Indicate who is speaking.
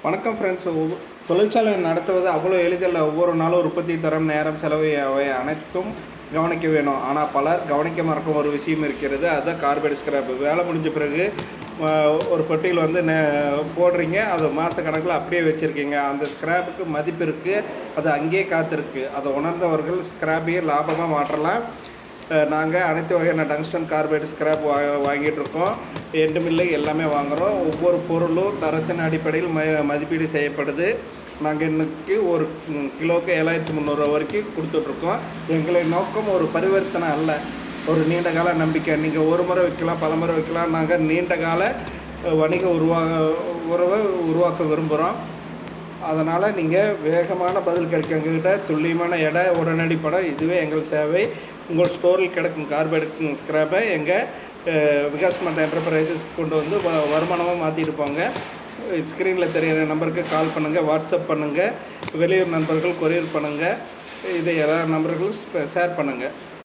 Speaker 1: வணக்கம் ஃப்ரெண்ட்ஸ். தொழிற்சாலை நடத்துவது அவ்வளோ எளிதில்லை. ஒவ்வொரு நாளும் உற்பத்தி தரம், நேரம், செலவு அவை அனைத்தும் கவனிக்க வேணும். ஆனால் பலர் கவனிக்க மறக்கும் ஒரு விஷயம் இருக்கிறது. அதுதான் கார்பைடு ஸ்கிராப். வேலை முடிஞ்ச பிறகு ஒரு பெட்டியில் வந்து போடுறீங்க, அது மாத கணக்கில் அப்படியே வச்சுருக்கீங்க. அந்த ஸ்கிராப்புக்கு மதிப்பு இருக்குது, அது அங்கேயே காத்திருக்கு. அதை உணர்ந்தவர்கள் ஸ்கிராப்பையே லாபமாக மாற்றலாம். நாங்கள் அனைத்து வகையான டங்ஸ்டன் கார்பைடு ஸ்கிராப் வாங்கிட்டுருக்கோம். எண்டு மில்லை எல்லாமே வாங்குகிறோம். ஒவ்வொரு பொருளும் தரத்தின் அடிப்படையில் மதிப்பீடு செய்யப்படுது. நாங்கள் இன்றைக்கி ஒரு கிலோவுக்கு 7300 வரைக்கும் கொடுத்துட்ருக்கோம். எங்களின் நோக்கம் ஒரு பரிவர்த்தனை அல்ல, ஒரு நீண்ட கால நம்பிக்கை. நீங்கள் ஒரு முறை வைக்கலாம், பல முறை வைக்கலாம். நாங்கள் நீண்ட கால வணிக உறவை உருவாக்க விரும்புகிறோம். அதனால் நீங்கள் வேகமான பதில் கிடைக்கும். எங்கள்கிட்ட துல்லியமான எடை, உடனடி படம், இதுவே எங்கள் சேவை. உங்கள் ஸ்டோரில் கிடைக்கும் கார்பைடு ஸ்கிராப்பை எங்கள் விகாஸ்மண்ட் என்டர்பிரைசஸ் கொண்டு வந்து வருமானமாக மாற்றிட்டு போங்க. ஸ்க்ரீனில் தெரியிற நம்பருக்கு கால் பண்ணுங்கள், வாட்ஸ்அப் பண்ணுங்கள். வெளியூர் நண்பர்கள் கொரியர் பண்ணுங்கள். இதை எல்லா நண்பர்களும் ஷேர் பண்ணுங்கள்.